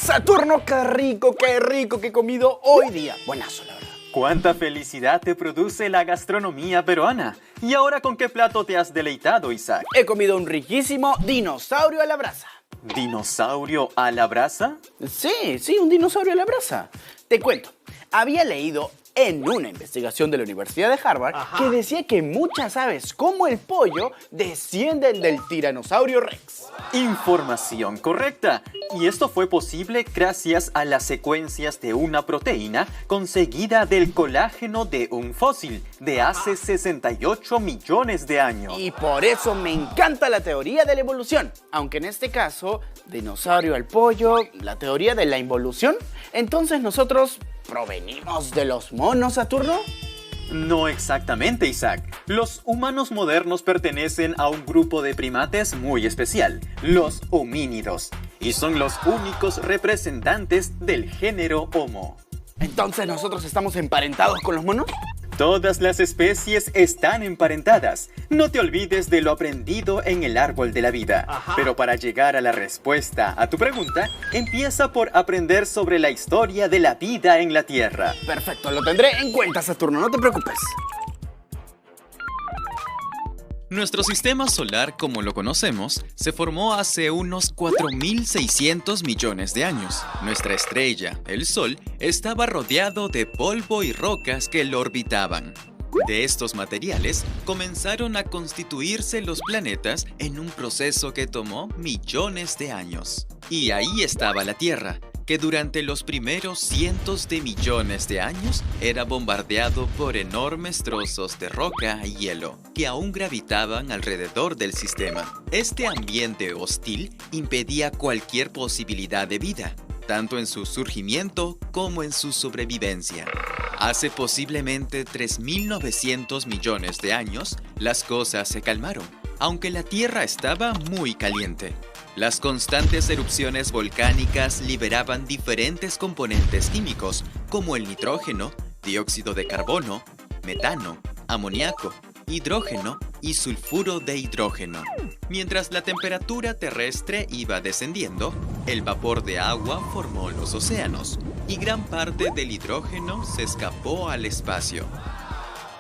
Saturno, qué rico que he comido hoy día. Buenazo, la verdad. ¡Cuánta felicidad te produce la gastronomía peruana! ¿Y ahora con qué plato te has deleitado, Isaac? He comido un riquísimo dinosaurio a la brasa. ¿Dinosaurio a la brasa? Sí, un dinosaurio a la brasa. Te cuento, había leído en una investigación de la Universidad de Harvard que decía que muchas aves, como el pollo, descienden del tiranosaurio Rex. Información correcta. Y esto fue posible gracias a las secuencias de una proteína conseguida del colágeno de un fósil de hace 68 millones de años. Y por eso me encanta la teoría de la evolución. Aunque en este caso, dinosaurio al pollo, la teoría de la involución. Entonces nosotros ¿provenimos de los monos, Saturno? No exactamente, Isaac. Los humanos modernos pertenecen a un grupo de primates muy especial, los homínidos, y son los únicos representantes del género Homo. ¿Entonces nosotros estamos emparentados con los monos? Todas las especies están emparentadas. No te olvides de lo aprendido en el árbol de la vida. Pero para llegar a la respuesta a tu pregunta, empieza por aprender sobre la historia de la vida en la Tierra. Perfecto, lo tendré en cuenta, Saturno, no te preocupes. Nuestro sistema solar, como lo conocemos, se formó hace unos 4.600 millones de años. Nuestra estrella, el Sol, estaba rodeado de polvo y rocas que lo orbitaban. De estos materiales comenzaron a constituirse los planetas en un proceso que tomó millones de años. Y ahí estaba la Tierra, que durante los primeros cientos de millones de años era bombardeado por enormes trozos de roca y hielo que aún gravitaban alrededor del sistema. Este ambiente hostil impedía cualquier posibilidad de vida, tanto en su surgimiento como en su sobrevivencia. Hace posiblemente 3.900 millones de años, las cosas se calmaron, aunque la Tierra estaba muy caliente. Las constantes erupciones volcánicas liberaban diferentes componentes químicos, como el nitrógeno, dióxido de carbono, metano, amoníaco, hidrógeno y sulfuro de hidrógeno. Mientras la temperatura terrestre iba descendiendo, el vapor de agua formó los océanos, y gran parte del hidrógeno se escapó al espacio.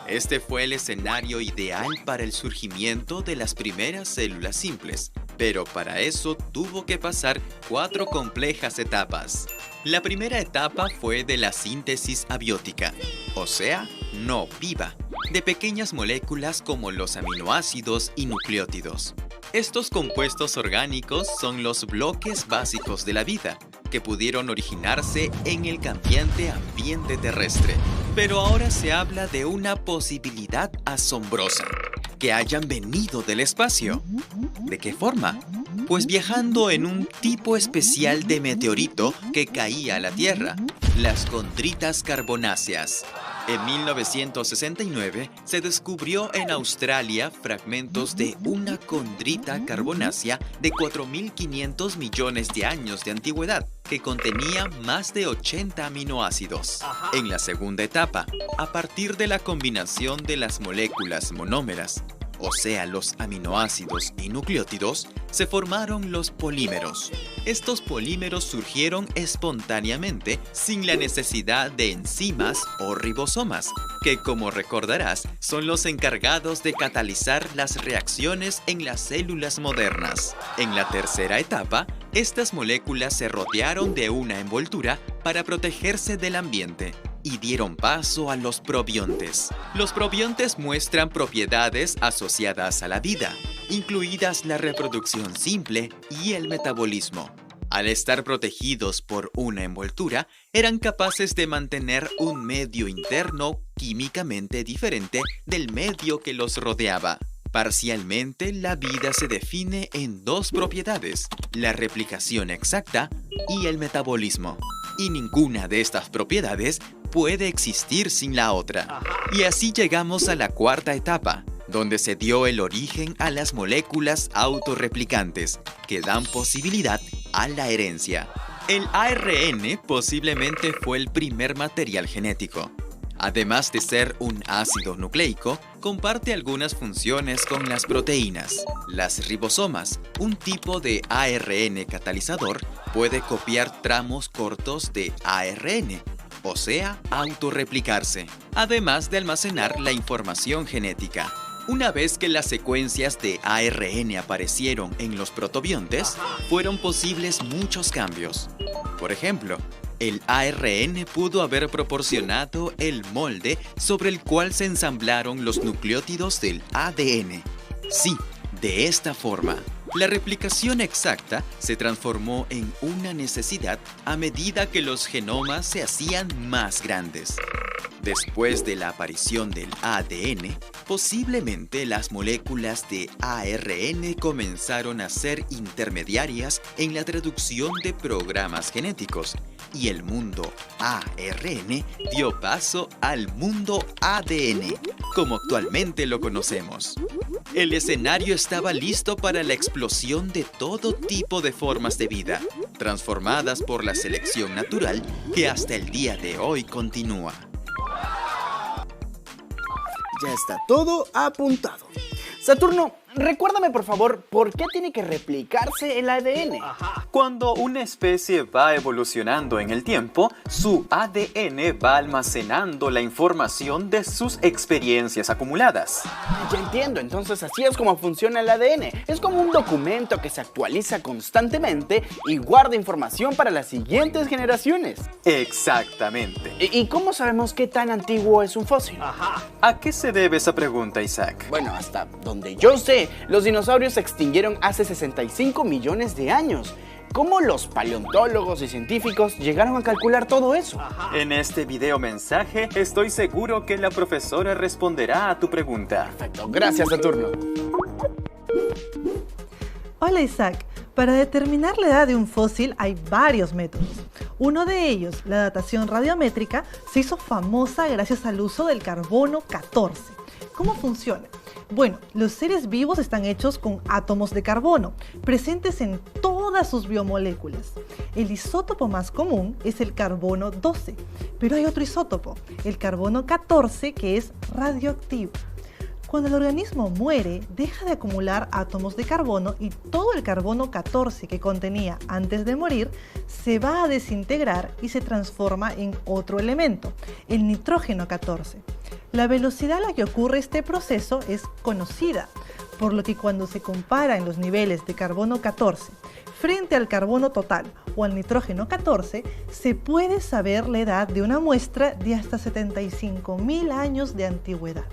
Este fue el escenario ideal para el surgimiento de las primeras células simples, pero para eso tuvo que pasar 4 complejas etapas. La primera etapa fue de la síntesis abiótica, o sea, no viva, de pequeñas moléculas como los aminoácidos y nucleótidos. Estos compuestos orgánicos son los bloques básicos de la vida, que pudieron originarse en el cambiante ambiente terrestre. Pero ahora se habla de una posibilidad asombrosa, que hayan venido del espacio. ¿De qué forma? Pues viajando en un tipo especial de meteorito que caía a la Tierra, las condritas carbonáceas. En 1969 se descubrió en Australia fragmentos de una condrita carbonácea de 4.500 millones de años de antigüedad, que contenía más de 80 aminoácidos. En la segunda etapa, a partir de la combinación de las moléculas monómeras, o sea, los aminoácidos y nucleótidos, se formaron los polímeros. Estos polímeros surgieron espontáneamente sin la necesidad de enzimas o ribosomas, que, como recordarás, son los encargados de catalizar las reacciones en las células modernas. En la tercera etapa, estas moléculas se rodearon de una envoltura para protegerse del ambiente y dieron paso a los probiontes. Los probiontes muestran propiedades asociadas a la vida, incluidas la reproducción simple y el metabolismo. Al estar protegidos por una envoltura, eran capaces de mantener un medio interno químicamente diferente del medio que los rodeaba. Parcialmente, la vida se define en 2 propiedades, la replicación exacta y el metabolismo. Y ninguna de estas propiedades puede existir sin la otra. Y así llegamos a la cuarta etapa, donde se dio el origen a las moléculas autorreplicantes, que dan posibilidad a la herencia. El ARN posiblemente fue el primer material genético. Además de ser un ácido nucleico, comparte algunas funciones con las proteínas. Las ribosomas, un tipo de ARN catalizador, puede copiar tramos cortos de ARN, o sea, autorreplicarse, además de almacenar la información genética. Una vez que las secuencias de ARN aparecieron en los protobiontes, fueron posibles muchos cambios. Por ejemplo, el ARN pudo haber proporcionado el molde sobre el cual se ensamblaron los nucleótidos del ADN. Sí, de esta forma, la replicación exacta se transformó en una necesidad a medida que los genomas se hacían más grandes. Después de la aparición del ADN, posiblemente las moléculas de ARN comenzaron a ser intermediarias en la traducción de programas genéticos, y el mundo ARN dio paso al mundo ADN, como actualmente lo conocemos. El escenario estaba listo para la explosión de todo tipo de formas de vida, transformadas por la selección natural que hasta el día de hoy continúa. Ya está todo apuntado. Saturno, recuérdame por favor, ¿por qué tiene que replicarse el ADN? Cuando una especie va evolucionando en el tiempo, su ADN va almacenando la información de sus experiencias acumuladas. Ya entiendo, entonces así es como funciona el ADN. Es como un documento que se actualiza constantemente y guarda información para las siguientes generaciones. Exactamente. ¿Y cómo sabemos qué tan antiguo es un fósil? ¿A qué se debe esa pregunta, Isaac? Bueno, hasta donde yo sé, los dinosaurios se extinguieron hace 65 millones de años. ¿Cómo los paleontólogos y científicos llegaron a calcular todo eso? En este video mensaje estoy seguro que la profesora responderá a tu pregunta. Perfecto, gracias Saturno. Hola Isaac, para determinar la edad de un fósil hay varios métodos. Uno de ellos, la datación radiométrica, se hizo famosa gracias al uso del carbono 14. ¿Cómo funciona? Bueno, los seres vivos están hechos con átomos de carbono, presentes en todas sus biomoléculas. El isótopo más común es el carbono 12, pero hay otro isótopo, el carbono 14, que es radioactivo. Cuando el organismo muere, deja de acumular átomos de carbono y todo el carbono 14 que contenía antes de morir se va a desintegrar y se transforma en otro elemento, el nitrógeno 14. La velocidad a la que ocurre este proceso es conocida, por lo que cuando se comparan los niveles de carbono 14 frente al carbono total o al nitrógeno 14, se puede saber la edad de una muestra de hasta 75.000 años de antigüedad.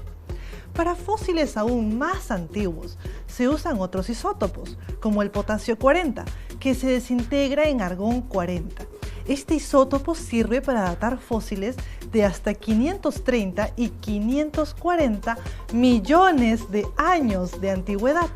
Para fósiles aún más antiguos, se usan otros isótopos, como el potasio 40, que se desintegra en argón 40. Este isótopo sirve para datar fósiles de hasta 530 y 540 millones de años de antigüedad.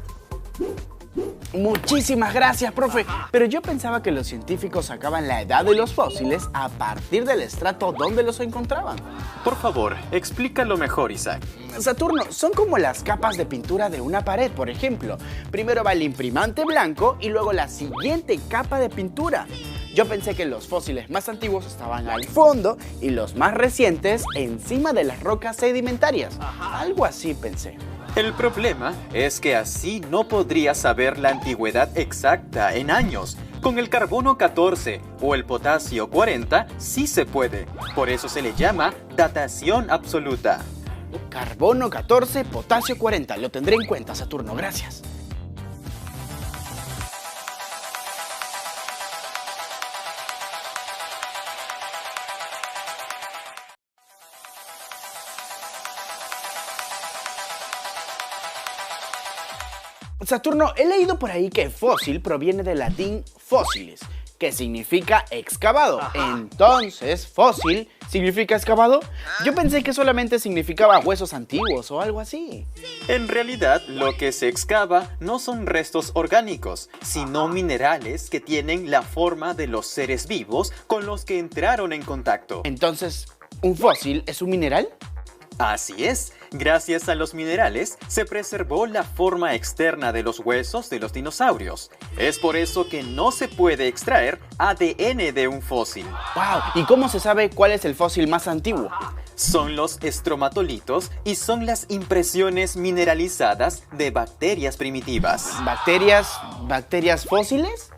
Muchísimas gracias, profe. Pero yo pensaba que los científicos sacaban la edad de los fósiles a partir del estrato donde los encontraban. Por favor, explícalo mejor, Isaac. Saturno, son como las capas de pintura de una pared, por ejemplo. Primero va el imprimante blanco y luego la siguiente capa de pintura. Yo pensé que los fósiles más antiguos estaban al fondo y los más recientes encima de las rocas sedimentarias. Algo así pensé. El problema es que así no podrías saber la antigüedad exacta en años. Con el carbono 14 o el potasio 40 sí se puede. Por eso se le llama datación absoluta. Carbono 14, potasio 40. Lo tendré en cuenta, Saturno. Gracias. Saturno, he leído por ahí que fósil proviene del latín fossilis, que significa excavado. Entonces, fósil significa excavado. Yo pensé que solamente significaba huesos antiguos o algo así. En realidad, lo que se excava no son restos orgánicos, sino minerales que tienen la forma de los seres vivos con los que entraron en contacto. Entonces, ¿un fósil es un mineral? Así es, gracias a los minerales se preservó la forma externa de los huesos de los dinosaurios. Es por eso que no se puede extraer ADN de un fósil. ¡Wow! ¿Y cómo se sabe cuál es el fósil más antiguo? Son los estromatolitos y son las impresiones mineralizadas de bacterias primitivas. ¿Bacterias fósiles?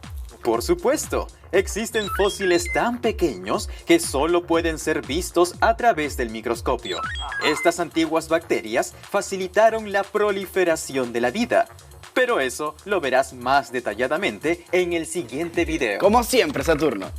Por supuesto, existen fósiles tan pequeños que solo pueden ser vistos a través del microscopio. Estas antiguas bacterias facilitaron la proliferación de la vida. Pero eso lo verás más detalladamente en el siguiente video. Como siempre, Saturno.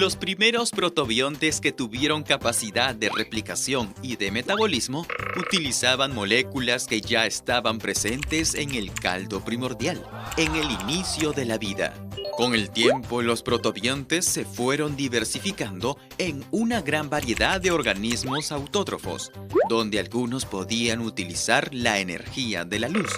Los primeros protobiontes que tuvieron capacidad de replicación y de metabolismo utilizaban moléculas que ya estaban presentes en el caldo primordial, en el inicio de la vida. Con el tiempo, los protobiontes se fueron diversificando en una gran variedad de organismos autótrofos, donde algunos podían utilizar la energía de la luz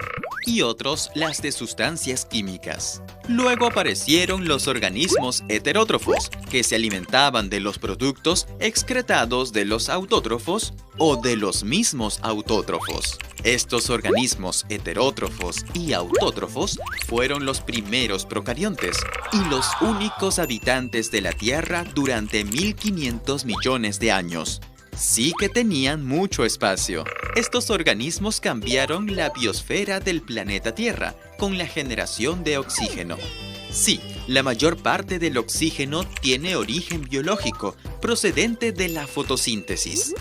y otros las de sustancias químicas. Luego aparecieron los organismos heterótrofos, que se alimentaban de los productos excretados de los autótrofos o de los mismos autótrofos. Estos organismos heterótrofos y autótrofos fueron los primeros procariontes y los únicos habitantes de la Tierra durante 1500 millones de años. Sí que tenían mucho espacio. Estos organismos cambiaron la biosfera del planeta Tierra con la generación de oxígeno. Sí, la mayor parte del oxígeno tiene origen biológico, procedente de la fotosíntesis.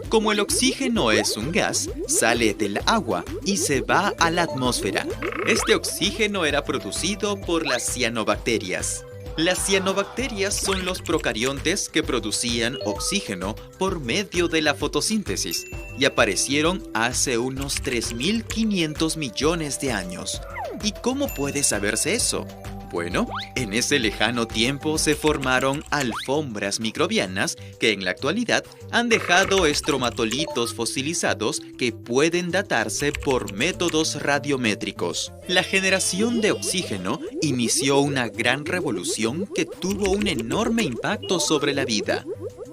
Como el oxígeno es un gas, sale del agua y se va a la atmósfera. Este oxígeno era producido por las cianobacterias. Las cianobacterias son los procariontes que producían oxígeno por medio de la fotosíntesis y aparecieron hace unos 3.500 millones de años. ¿Y cómo puede saberse eso? Bueno, en ese lejano tiempo se formaron alfombras microbianas que en la actualidad han dejado estromatolitos fosilizados que pueden datarse por métodos radiométricos. La generación de oxígeno inició una gran revolución que tuvo un enorme impacto sobre la vida.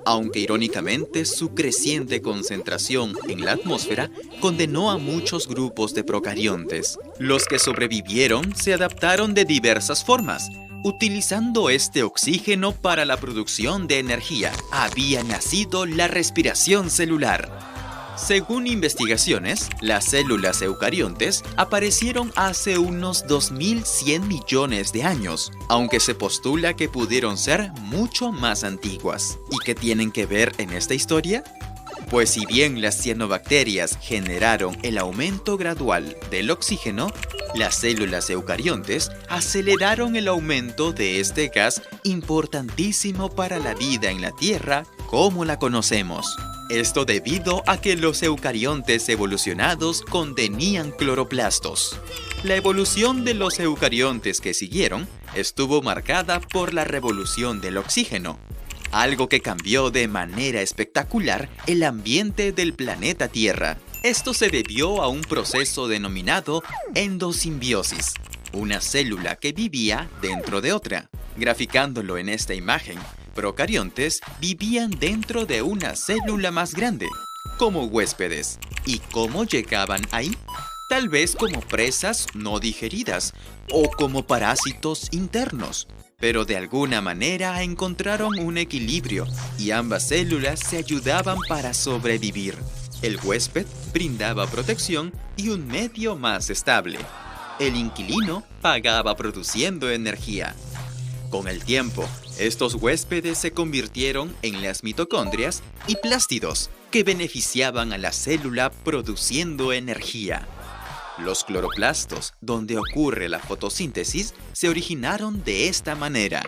Aunque irónicamente su creciente concentración en la atmósfera condenó a muchos grupos de procariontes. Los que sobrevivieron se adaptaron de diversas formas, utilizando este oxígeno para la producción de energía. Había nacido la respiración celular. Según investigaciones, las células eucariontes aparecieron hace unos 2100 millones de años, aunque se postula que pudieron ser mucho más antiguas. ¿Y qué tienen que ver en esta historia? Pues si bien las cianobacterias generaron el aumento gradual del oxígeno, las células eucariontes aceleraron el aumento de este gas importantísimo para la vida en la Tierra como la conocemos. Esto debido a que los eucariontes evolucionados contenían cloroplastos. La evolución de los eucariontes que siguieron estuvo marcada por la revolución del oxígeno, algo que cambió de manera espectacular el ambiente del planeta Tierra. Esto se debió a un proceso denominado endosimbiosis, una célula que vivía dentro de otra. Graficándolo en esta imagen, procariontes vivían dentro de una célula más grande, como huéspedes. ¿Y cómo llegaban ahí? Tal vez como presas no digeridas o como parásitos internos. Pero de alguna manera encontraron un equilibrio y ambas células se ayudaban para sobrevivir. El huésped brindaba protección y un medio más estable. El inquilino pagaba produciendo energía. Con el tiempo, estos huéspedes se convirtieron en las mitocondrias y plástidos, que beneficiaban a la célula produciendo energía. Los cloroplastos, donde ocurre la fotosíntesis, se originaron de esta manera.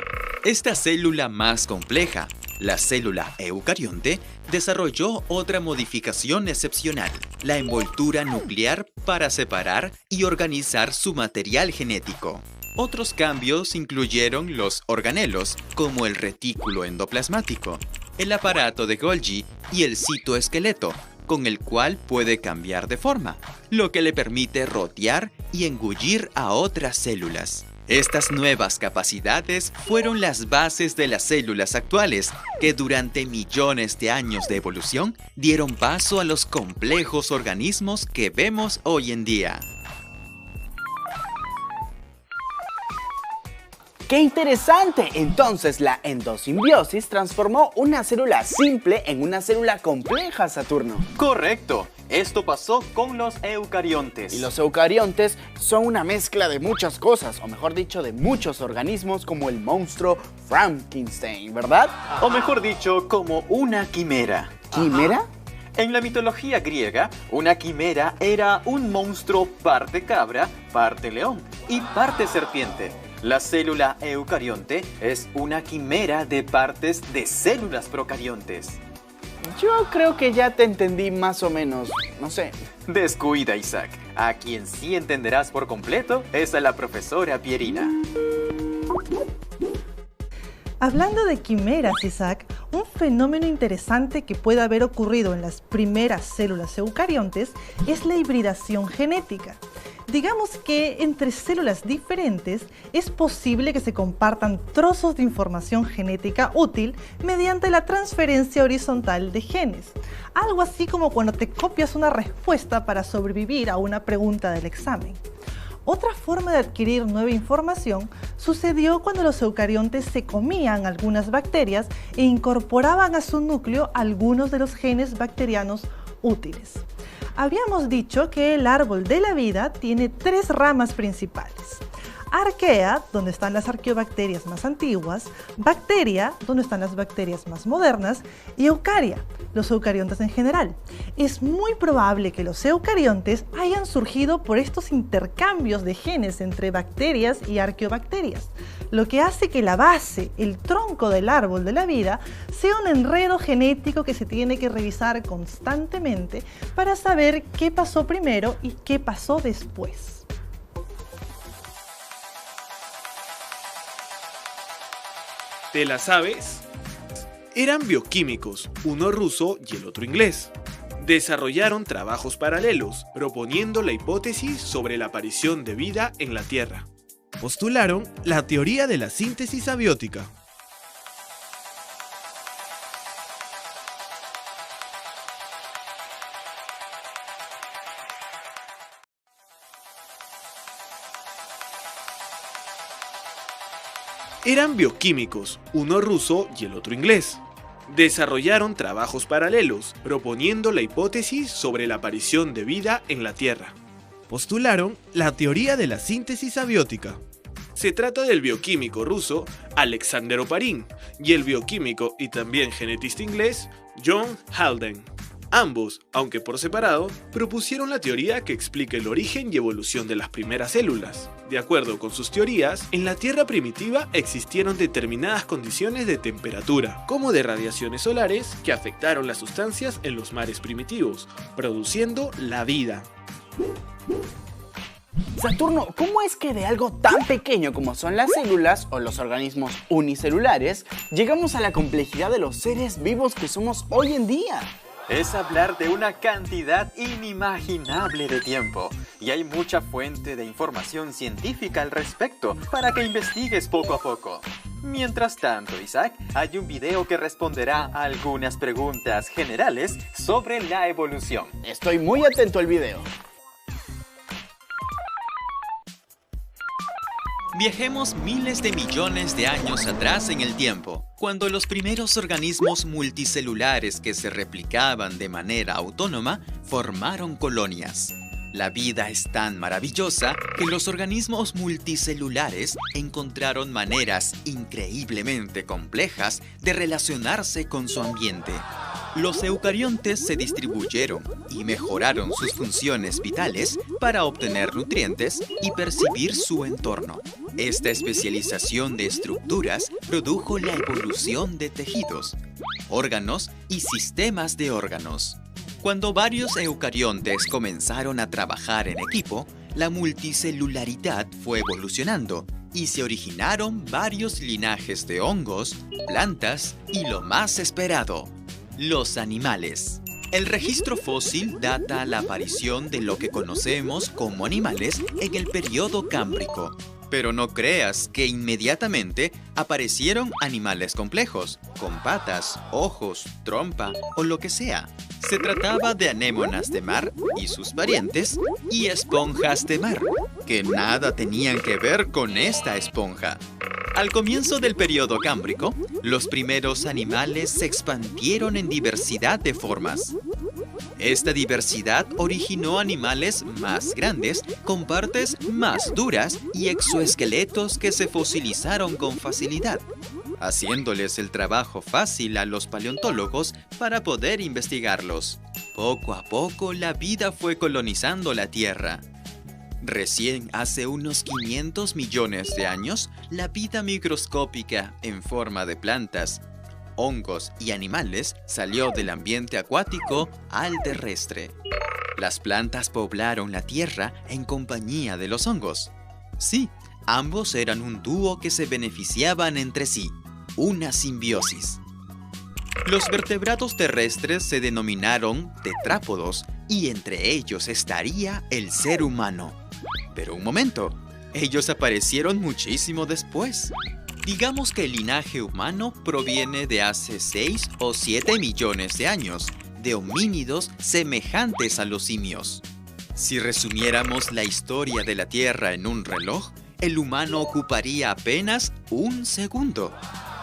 Esta célula más compleja, la célula eucarionte, desarrolló otra modificación excepcional, la envoltura nuclear para separar y organizar su material genético. Otros cambios incluyeron los organelos, como el retículo endoplasmático, el aparato de Golgi y el citoesqueleto, con el cual puede cambiar de forma, lo que le permite rodear y engullir a otras células. Estas nuevas capacidades fueron las bases de las células actuales, que durante millones de años de evolución dieron paso a los complejos organismos que vemos hoy en día. ¡Qué interesante! Entonces la endosimbiosis transformó una célula simple en una célula compleja, Saturno. Correcto. Esto pasó con los eucariontes. Y los eucariontes son una mezcla de muchas cosas, o mejor dicho, de muchos organismos como el monstruo Frankenstein, ¿verdad? O mejor dicho, como una quimera. ¿Quimera? En la mitología griega, una quimera era un monstruo parte cabra, parte león y parte serpiente. La célula eucarionte es una quimera de partes de células procariontes. Yo creo que ya te entendí más o menos, no sé. Descuida, Isaac. A quien sí entenderás por completo es a la profesora Pierina. Hablando de quimeras, Isaac, un fenómeno interesante que puede haber ocurrido en las primeras células eucariontes es la hibridación genética. Digamos que entre células diferentes es posible que se compartan trozos de información genética útil mediante la transferencia horizontal de genes. Algo así como cuando te copias una respuesta para sobrevivir a una pregunta del examen. Otra forma de adquirir nueva información sucedió cuando los eucariontes se comían algunas bacterias e incorporaban a su núcleo algunos de los genes bacterianos útiles. Habíamos dicho que el árbol de la vida tiene 3 ramas principales. Arquea, donde están las arqueobacterias más antiguas, Bacteria, donde están las bacterias más modernas, y Eucaria, los eucariontes en general. Es muy probable que los eucariontes hayan surgido por estos intercambios de genes entre bacterias y arqueobacterias, lo que hace que la base, el tronco del árbol de la vida, sea un enredo genético que se tiene que revisar constantemente para saber qué pasó primero y qué pasó después. ¿Te la sabes? Eran bioquímicos, uno ruso y el otro inglés. Desarrollaron trabajos paralelos, proponiendo la hipótesis sobre la aparición de vida en la Tierra. Postularon la teoría de la síntesis abiótica. Eran bioquímicos, uno ruso y el otro inglés. Desarrollaron trabajos paralelos, proponiendo la hipótesis sobre la aparición de vida en la Tierra. Postularon la teoría de la síntesis abiótica. Se trata del bioquímico ruso Alexander Oparin y el bioquímico y también genetista inglés John Haldane. Ambos, aunque por separado, propusieron la teoría que explica el origen y evolución de las primeras células. De acuerdo con sus teorías, en la Tierra primitiva existieron determinadas condiciones de temperatura, como de radiaciones solares, que afectaron las sustancias en los mares primitivos, produciendo la vida. Saturno, ¿cómo es que de algo tan pequeño como son las células o los organismos unicelulares, llegamos a la complejidad de los seres vivos que somos hoy en día? Es hablar de una cantidad inimaginable de tiempo, y hay mucha fuente de información científica al respecto para que investigues poco a poco. Mientras tanto, Isaac, hay un video que responderá a algunas preguntas generales sobre la evolución. Estoy muy atento al video. Viajemos miles de millones de años atrás en el tiempo, cuando los primeros organismos multicelulares que se replicaban de manera autónoma formaron colonias. La vida es tan maravillosa que los organismos multicelulares encontraron maneras increíblemente complejas de relacionarse con su ambiente. Los eucariontes se distribuyeron y mejoraron sus funciones vitales para obtener nutrientes y percibir su entorno. Esta especialización de estructuras produjo la evolución de tejidos, órganos y sistemas de órganos. Cuando varios eucariontes comenzaron a trabajar en equipo, la multicelularidad fue evolucionando y se originaron varios linajes de hongos, plantas y lo más esperado, los animales. El registro fósil data la aparición de lo que conocemos como animales en el periodo cámbrico, Pero no creas que inmediatamente aparecieron animales complejos, con patas, ojos, trompa o lo que sea. Se trataba de anémonas de mar y sus parientes y esponjas de mar, que nada tenían que ver con esta esponja. Al comienzo del período cámbrico, los primeros animales se expandieron en diversidad de formas. Esta diversidad originó animales más grandes, con partes más duras y exoesqueletos que se fosilizaron con facilidad, haciéndoles el trabajo fácil a los paleontólogos para poder investigarlos. Poco a poco, la vida fue colonizando la Tierra. Recién hace unos 500 millones de años, la vida microscópica en forma de plantas, hongos y animales salió del ambiente acuático al terrestre. Las plantas poblaron la Tierra en compañía de los hongos. Sí, ambos eran un dúo que se beneficiaban entre sí, una simbiosis. Los vertebrados terrestres se denominaron tetrápodos y entre ellos estaría el ser humano. Pero un momento, ellos aparecieron muchísimo después. Digamos que el linaje humano proviene de hace 6 o 7 millones de años, de homínidos semejantes a los simios. Si resumiéramos la historia de la Tierra en un reloj, el humano ocuparía apenas un segundo.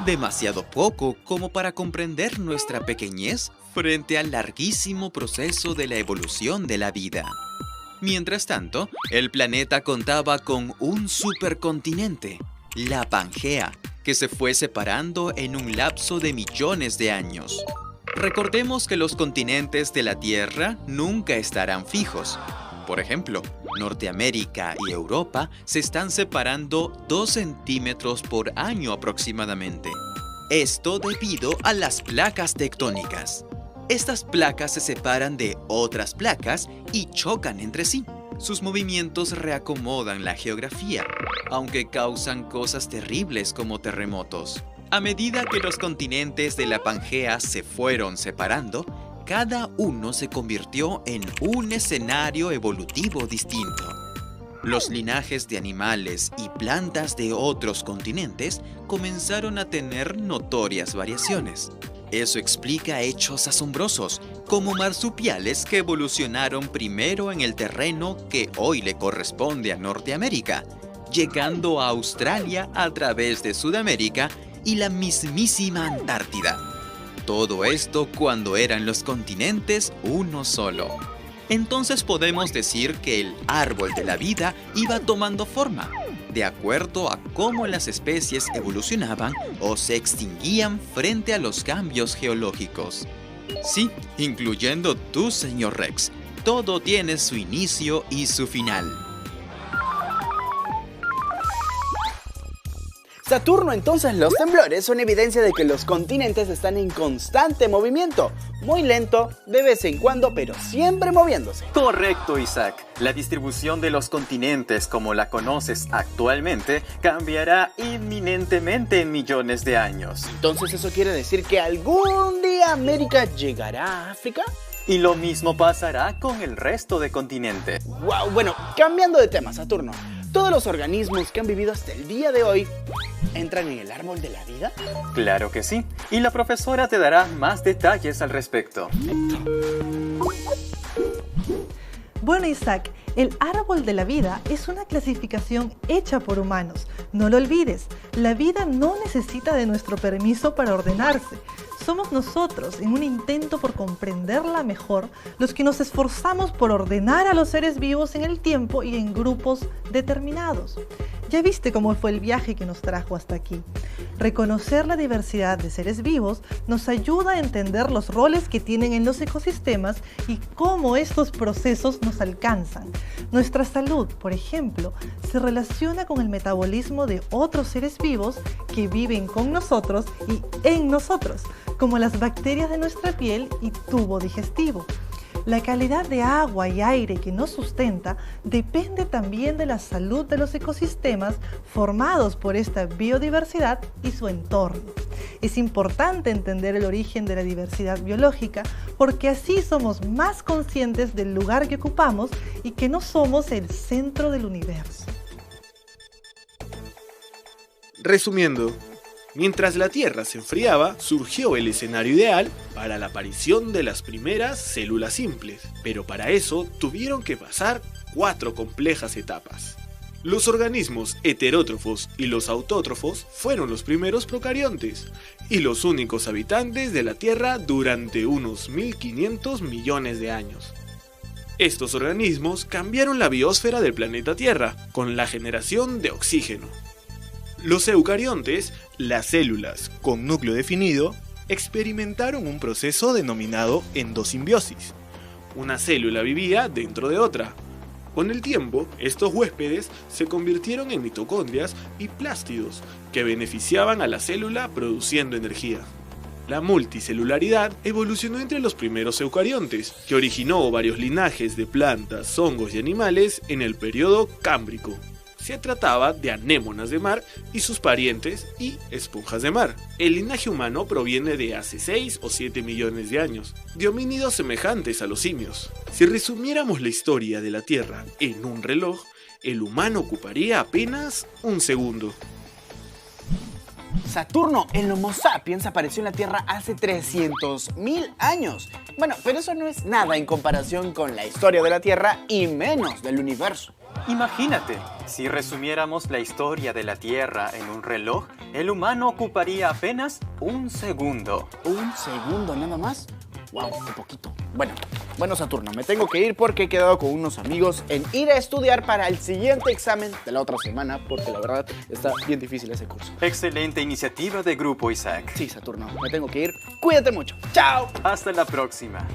Demasiado poco como para comprender nuestra pequeñez frente al larguísimo proceso de la evolución de la vida. Mientras tanto, el planeta contaba con un supercontinente, la Pangea, que se fue separando en un lapso de millones de años. Recordemos que los continentes de la Tierra nunca estarán fijos. Por ejemplo, Norteamérica y Europa se están separando 2 centímetros por año aproximadamente. Esto debido a las placas tectónicas. Estas placas se separan de otras placas y chocan entre sí. Sus movimientos reacomodan la geografía, aunque causan cosas terribles como terremotos. A medida que los continentes de la Pangea se fueron separando, cada uno se convirtió en un escenario evolutivo distinto. Los linajes de animales y plantas de otros continentes comenzaron a tener notorias variaciones. Eso explica hechos asombrosos, como marsupiales que evolucionaron primero en el terreno que hoy le corresponde a Norteamérica, llegando a Australia a través de Sudamérica y la mismísima Antártida. Todo esto cuando eran los continentes uno solo. Entonces podemos decir que el árbol de la vida iba tomando forma, de acuerdo a cómo las especies evolucionaban o se extinguían frente a los cambios geológicos. Sí, incluyendo tú, señor Rex. Todo tiene su inicio y su final. Saturno, entonces los temblores son evidencia de que los continentes están en constante movimiento, muy lento, de vez en cuando, pero siempre moviéndose. Correcto, Isaac. La distribución de los continentes como la conoces actualmente cambiará inminentemente en millones de años. Entonces, ¿eso quiere decir que algún día América llegará a África? Y lo mismo pasará con el resto de continentes. Wow, bueno, cambiando de tema, Saturno. ¿Todos los organismos que han vivido hasta el día de hoy entran en el árbol de la vida? Claro que sí. Y la profesora te dará más detalles al respecto. Bueno, Isaac, el árbol de la vida es una clasificación hecha por humanos. No lo olvides, la vida no necesita de nuestro permiso para ordenarse. Somos nosotros, en un intento por comprenderla mejor, los que nos esforzamos por ordenar a los seres vivos en el tiempo y en grupos determinados. Ya viste cómo fue el viaje que nos trajo hasta aquí. Reconocer la diversidad de seres vivos nos ayuda a entender los roles que tienen en los ecosistemas y cómo estos procesos nos alcanzan. Nuestra salud, por ejemplo, se relaciona con el metabolismo de otros seres vivos que viven con nosotros y en nosotros, como las bacterias de nuestra piel y tubo digestivo. La calidad de agua y aire que nos sustenta depende también de la salud de los ecosistemas formados por esta biodiversidad y su entorno. Es importante entender el origen de la diversidad biológica porque así somos más conscientes del lugar que ocupamos y que no somos el centro del universo. Resumiendo, mientras la Tierra se enfriaba, surgió el escenario ideal para la aparición de las primeras células simples, pero para eso tuvieron que pasar 4 complejas etapas. Los organismos heterótrofos y los autótrofos fueron los primeros procariontes y los únicos habitantes de la Tierra durante unos 1500 millones de años. Estos organismos cambiaron la biosfera del planeta Tierra con la generación de oxígeno. Los eucariontes, las células con núcleo definido, experimentaron un proceso denominado endosimbiosis. Una célula vivía dentro de otra. Con el tiempo, estos huéspedes se convirtieron en mitocondrias y plástidos que beneficiaban a la célula produciendo energía. La multicelularidad evolucionó entre los primeros eucariontes, que originó varios linajes de plantas, hongos y animales en el periodo cámbrico. Se trataba de anémonas de mar y sus parientes y esponjas de mar. El linaje humano proviene de hace 6 o 7 millones de años, de homínidos semejantes a los simios. Si resumiéramos la historia de la Tierra en un reloj, el humano ocuparía apenas un segundo. Saturno, el Homo sapiens apareció en la Tierra hace 300.000 años. Bueno, pero eso no es nada en comparación con la historia de la Tierra y menos del universo. Imagínate, si resumiéramos la historia de la Tierra en un reloj, el humano ocuparía apenas un segundo. ¿Un segundo nada más? ¡Wow! ¡Qué poquito! Bueno, Saturno, me tengo que ir porque he quedado con unos amigos en ir a estudiar para el siguiente examen de la otra semana, porque la verdad está bien difícil ese curso. Excelente iniciativa de Grupo Isaac. Sí, Saturno, me tengo que ir. Cuídate mucho. ¡Chao! Hasta la próxima.